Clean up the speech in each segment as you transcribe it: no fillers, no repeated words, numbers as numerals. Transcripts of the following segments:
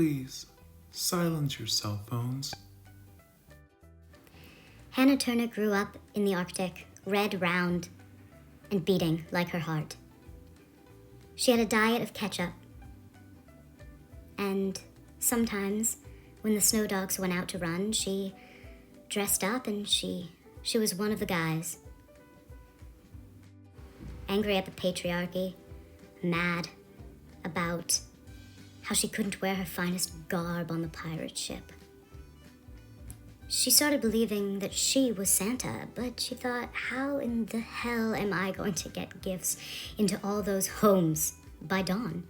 please silence your cell phones. Hannah Turner grew up in the Arctic, red, round, and beating like her heart. She had a diet of ketchup. And sometimes, when the snow dogs went out to run, she dressed up and she was one of the guys. Angry at the patriarchy, mad about how she couldn't wear her finest garb on the pirate ship. She started believing that she was Santa, but she thought, how in the hell am I going to get gifts into all those homes by dawn?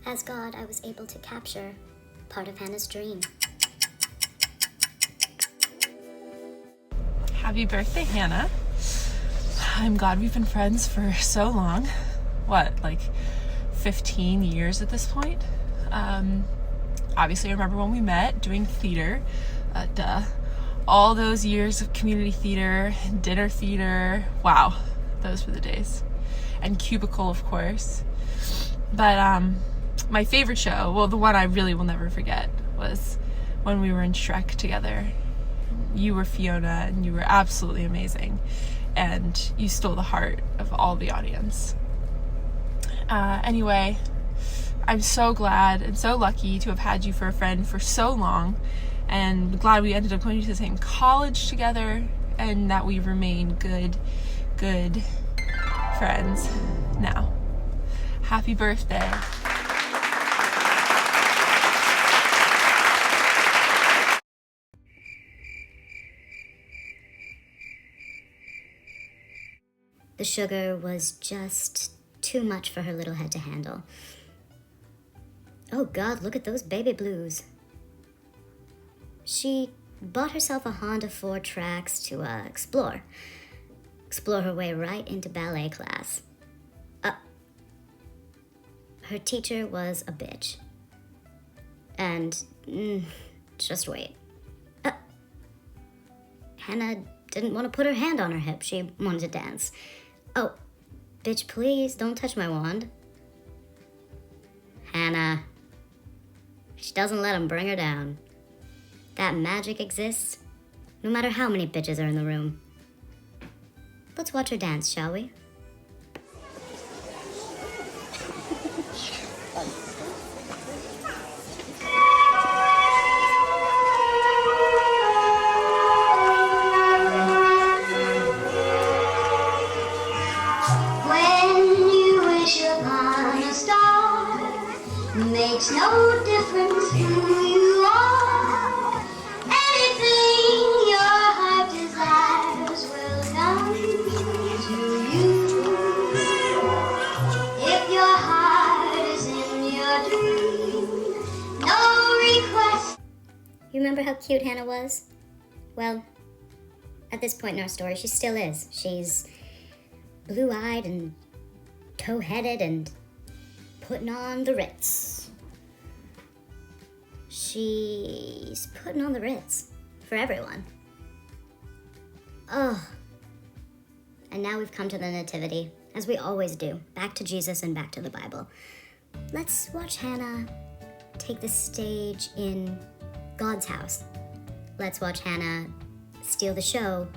As God, I was able to capture part of Hannah's dream. Happy birthday, Hannah. I'm glad we've been friends for so long. What, like 15 years at this point? Obviously, I remember when we met doing theater. All those years of community theater, dinner theater. Wow, those were the days. And Cubicle, of course. But my favorite show, well, the one I really will never forget, was when we were in Shrek together. You were Fiona, and you were absolutely amazing. And you stole the heart of all the audience. Anyway, I'm so glad and so lucky to have had you for a friend for so long, and glad we ended up going to the same college together, and that we remain good friends now. Happy birthday. The sugar was just too much for her little head to handle. Oh God, look at those baby blues. She bought herself a Honda 4Trax to explore her way right into ballet class. Her teacher was a bitch. And, just wait. Hannah didn't want to put her hand on her hip. She wanted to dance. Oh, bitch, please don't touch my wand. Hannah. She doesn't let him bring her down. That magic exists, no matter how many bitches are in the room. Let's watch her dance, shall we? Makes no difference who you are. Anything your heart desires will come to you. If your heart is in your dream, no request. You remember how cute Hannah was? Well, at this point in our story, she still is. She's blue-eyed and tow-headed and putting on the Ritz. She's putting on the Ritz for everyone. Oh. And now we've come to the Nativity, as we always do. Back to Jesus and back to the Bible. Let's watch Hannah take the stage in God's house. Let's watch Hannah steal the show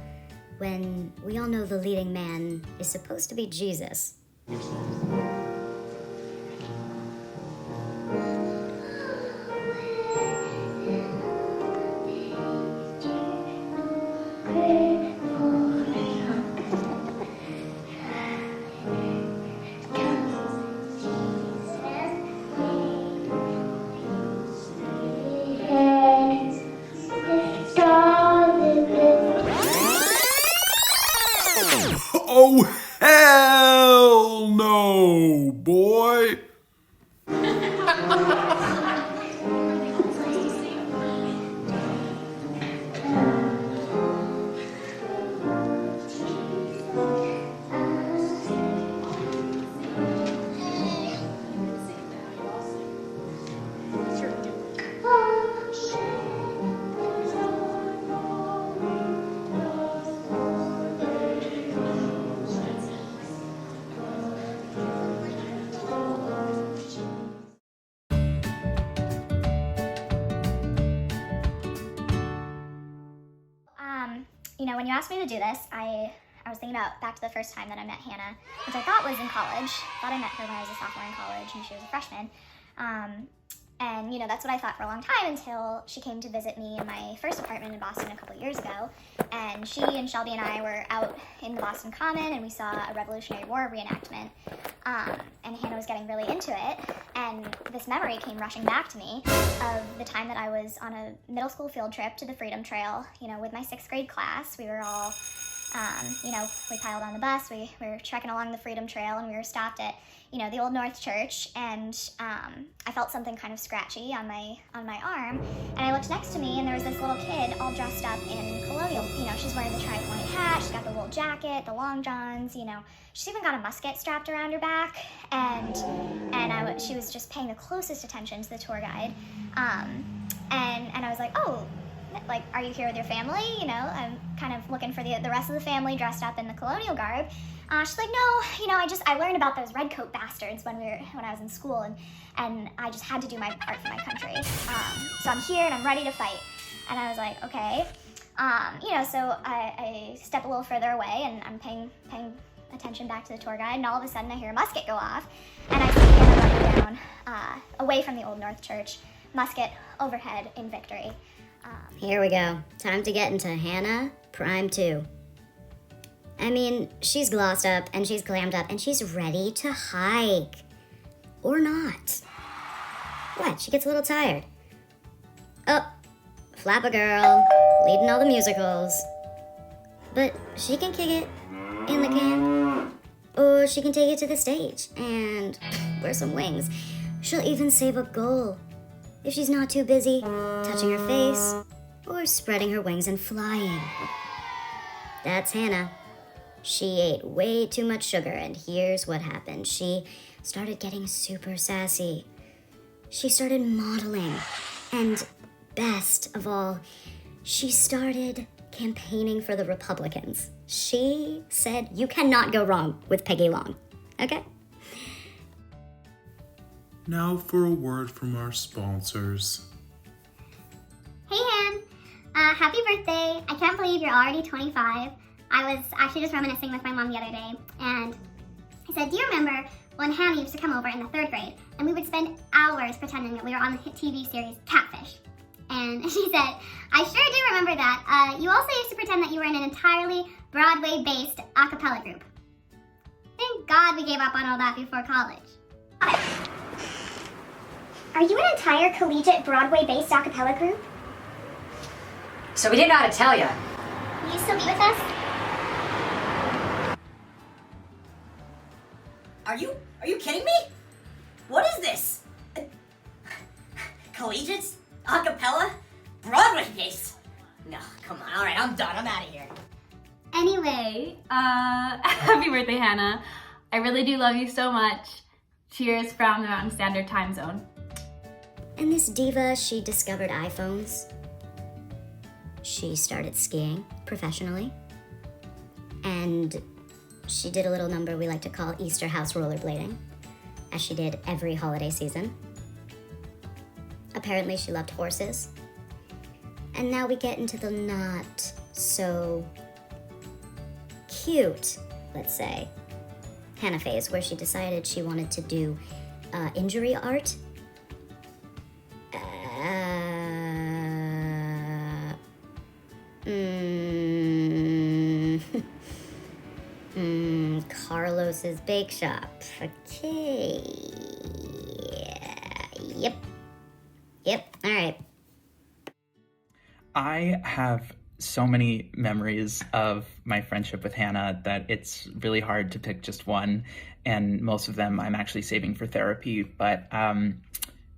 when we all know the leading man is supposed to be Jesus. Oh, hell no, boy! when you asked me to do this, I was thinking back to the first time that I met Hannah, which I thought was in college. I thought I met her when I was a sophomore in college and she was a freshman. And, that's what I thought for a long time until she came to visit me in my first apartment in Boston a couple years ago. And she and Shelby and I were out in the Boston Common, and we saw a Revolutionary War reenactment. And Hannah was getting really into it. And this memory came rushing back to me of the time that I was on a middle school field trip to the Freedom Trail, with my 6th grade class. We were all, we piled on the bus. We were trekking along the Freedom Trail, and we were stopped at the Old North Church, and I felt something kind of scratchy on my arm, and I looked next to me, and there was this little kid all dressed up in colonial. She's wearing the tri-pointed hat, she's got the wool jacket, the long johns. She's even got a musket strapped around her back, and she was just paying the closest attention to the tour guide, and I was like, oh. Like, are you here with your family? I'm kind of looking for the rest of the family dressed up in the colonial garb. She's like, no, I learned about those redcoat bastards when I was in school, and I just had to do my part for my country. So I'm here and I'm ready to fight. And I was like, okay. So I step a little further away, and I'm paying attention back to the tour guide, and all of a sudden I hear a musket go off, and I see Hannah running down away from the Old North Church, musket overhead in victory. Here we go. Time to get into Hannah Prime 2. I mean, she's glossed up and she's glammed up and she's ready to hike. Or not. What? She gets a little tired. Oh, Flapper Girl, leading all the musicals. But she can kick it in the can. Or she can take it to the stage and wear some wings. She'll even save a goal if she's not too busy touching her face or spreading her wings and flying. That's Hannah. She ate way too much sugar, and here's what happened. She started getting super sassy. She started modeling, and best of all, she started campaigning for the Republicans. She said, you cannot go wrong with Peggy Long, okay? Now for a word from our sponsors. Hey, Han. Happy birthday. I can't believe you're already 25. I was actually just reminiscing with my mom the other day, and I said, do you remember when Hannah used to come over in the 3rd grade, and we would spend hours pretending that we were on the hit TV series Catfish? And she said, I sure do remember that. You also used to pretend that you were in an entirely Broadway-based a cappella group. Thank God we gave up on all that before college. Are you an entire collegiate Broadway-based a cappella group? So we didn't know how to tell you. Will you still be with us? Are you kidding me? What is this? Collegiates? Acapella? Broadway based? No, come on. All right, I'm done. I'm out of here. Anyway, happy birthday, Hannah. I really do love you so much. Cheers from the Mountain Standard Time Zone. And this diva, she discovered iPhones. She started skiing professionally. And she did a little number we like to call Easter house rollerblading, as she did every holiday season. Apparently she loved horses. And now we get into the not so cute, let's say, Hannah phase, where she decided she wanted to do injury art. Carlos's Bake Shop. Okay. Yep. All right. I have so many memories of my friendship with Hannah that it's really hard to pick just one, and most of them I'm actually saving for therapy. But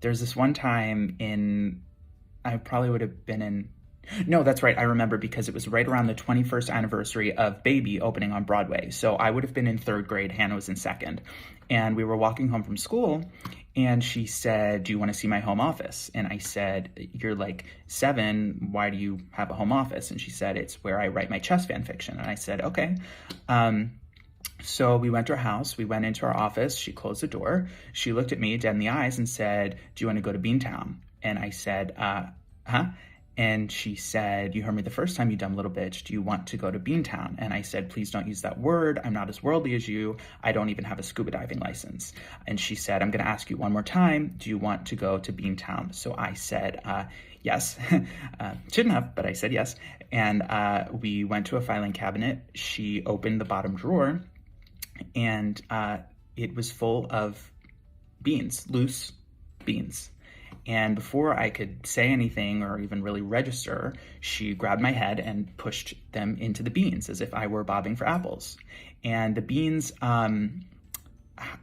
there's this one time I probably would have been in, no, that's right, I remember, because it was right around the 21st anniversary of Baby opening on Broadway. So I would have been in 3rd grade, Hannah was in 2nd, and we were walking home from school, and she said, do you want to see my home office? And I said, you're like 7, why do you have a home office? And she said, it's where I write my chess fan fiction. And I said, okay. So we went to her house, we went into her office, she closed the door, she looked at me dead in the eyes and said, do you want to go to Beantown? And I said, huh? And she said, "You heard me the first time, you dumb little bitch. Do you want to go to Beantown?" And I said, "Please don't use that word. I'm not as worldly as you. I don't even have a scuba diving license." And she said, "I'm going to ask you one more time. Do you want to go to Beantown?" So I said, yes. Shouldn't have, but I said yes. And we went to a filing cabinet. She opened the bottom drawer, and it was full of beans, loose beans. And before I could say anything or even really register, she grabbed my head and pushed them into the beans as if I were bobbing for apples. And the beans, how do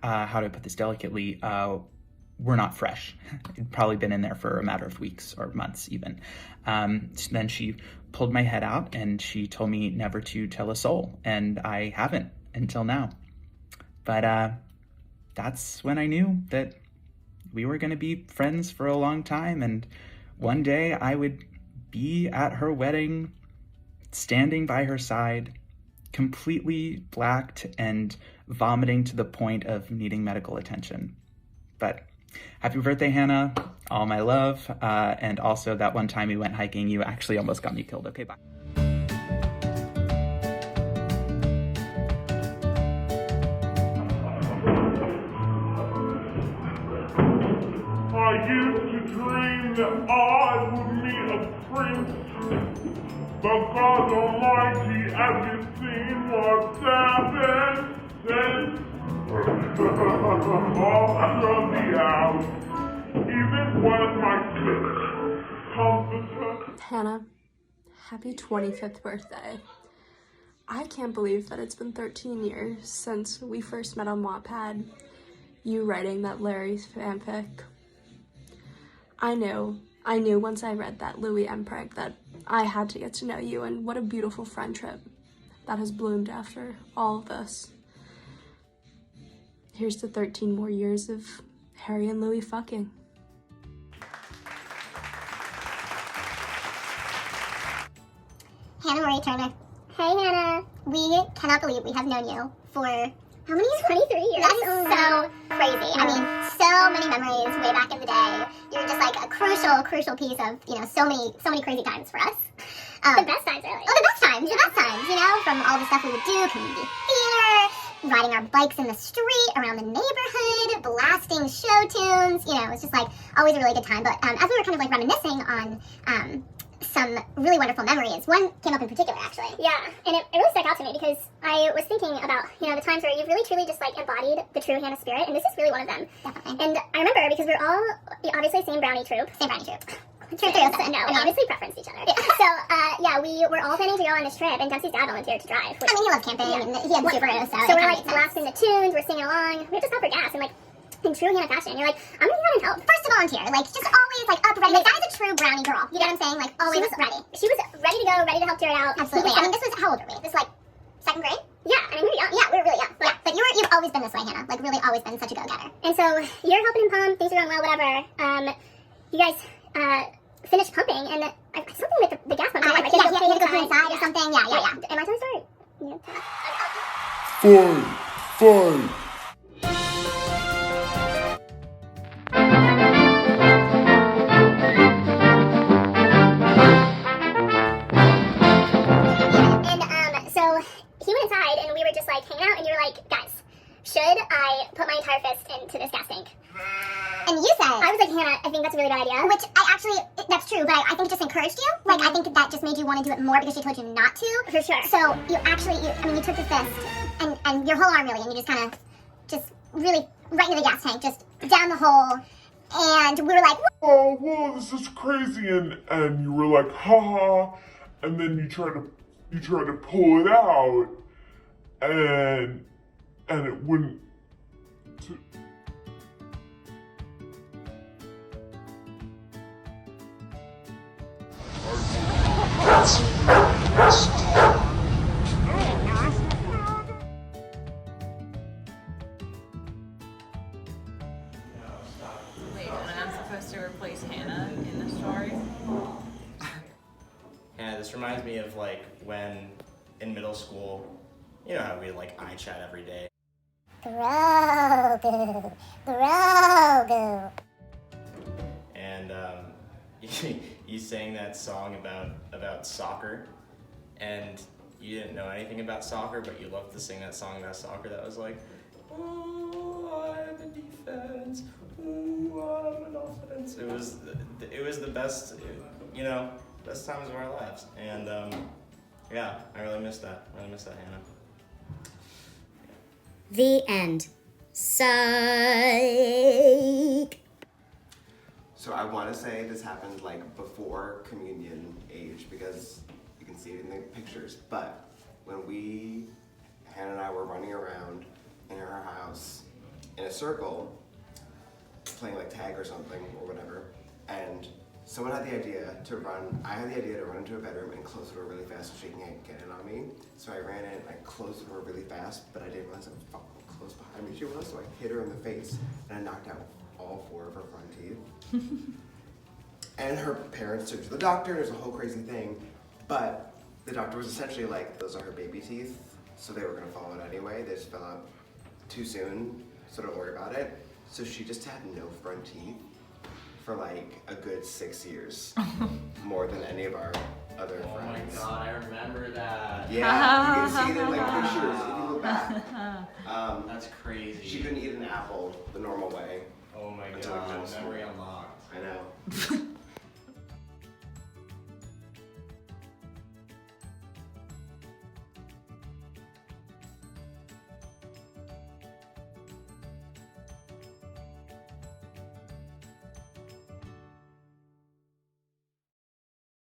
I put this delicately, were not fresh. It'd probably been in there for a matter of weeks or months even. Then she pulled my head out and she told me never to tell a soul. And I haven't until now. But that's when I knew that we were going to be friends for a long time, and one day I would be at her wedding, standing by her side, completely blacked and vomiting to the point of needing medical attention. But happy birthday, Hannah. All my love. And also that one time we went hiking, you actually almost got me killed. Okay, bye. I used to dream that I would meet a prince, but God Almighty, have you seen what's happened since? All through the out, even when my comforter. Hannah, happy 25th birthday. I can't believe that it's been 13 years since we first met on Wattpad, you writing that Larry's fanfic. I knew once I read that Louis Mpreg that I had to get to know you, and what a beautiful friendship that has bloomed after all of this. Here's to 13 more years of Harry and Louis fucking. Hamory Turner. Hey Hannah, we cannot believe we have known you for how many years? 23 years. That is so crazy. I mean, so many memories way back in the day. You're just like a crucial piece of, so many crazy times for us. The best times, really. Oh, the best times, from all the stuff we would do, community theater, riding our bikes in the street, around the neighborhood, blasting show tunes, it was just like always a really good time. But as we were kind of like reminiscing on some really wonderful memories. One came up in particular, actually. Yeah, and it really stuck out to me because I was thinking about, the times where you've really truly just like embodied the true Hannah spirit, and this is really one of them. Definitely. And I remember because we're all obviously same brownie troop. True. No, we obviously preference each other. Yeah. So, we were all planning to go on this trip, and Dempsey's dad volunteered to drive. He loves camping, and he had Subaru, so we're like blasting the tunes, we're singing along, we have to stop for gas, and like, in true Hannah fashion, you're like, I'm gonna go out and help. First to volunteer, just always up ready. That is a true brownie girl. You know what I'm saying? Always ready. She was ready to go, ready to help tear it out. Absolutely. This was, how old were we? This second grade? Yeah, we were young. Yeah, we were really young. Yeah, but you've always been this way, Hannah. Really always been such a go-getter. And so you're helping him pump, things are going well, whatever. You guys finished pumping, and something with the gas pump. He had to go pee inside or something. Yeah. Am I telling the story? Yeah. Fight! So he went inside, and we were just hanging out, and you were like, guys, should I put my entire fist into this gas tank? And you said... I was like, Hannah, I think that's a really bad idea. Which that's true, but I think it just encouraged you. I think that just made you want to do it more because she told you not to. For sure. So you took the fist and your whole arm really, and you just kind of, really right into the gas tank, just down the hole. And we were like, oh, whoa, this is crazy. And you were like, haha. And then you tried to pull it out, and it wouldn't. Wait, and I'm supposed to replace Hannah in the story? Yeah, this reminds me of when in middle school, you know how we eye chat every day. Grogu. And you sang that song about soccer, and you didn't know anything about soccer, but you loved to sing that song about soccer. That was like, oh, I'm a defense. Oh, I'm an offense. It was the best, best times of our lives, and yeah, I really miss that. Hannah. The end. Psych. So I want to say this happened like before communion age because you can see it in the pictures. But when Hannah and I were running around in her house in a circle, playing like tag or something or whatever, and someone had the idea to run. I had the idea to run into a bedroom and close the door really fast so she can't get in on me. So I ran in, I closed the door really fast, but I didn't realize how close behind me she was, so I hit her in the face and I knocked out all 4 of her front teeth. And her parents took her to the doctor, and it was a whole crazy thing. But the doctor was essentially like, those are her baby teeth, so they were gonna fall out anyway. They just fell out too soon, so don't worry about it. So she just had no front teeth for like a good 6 years, more than any of our other friends. Oh my god, I remember that. Yeah, you can see it in like pictures if you look back. That's crazy. She couldn't eat an apple the normal way. Oh my until like god, middle school. memory unlocked. I know.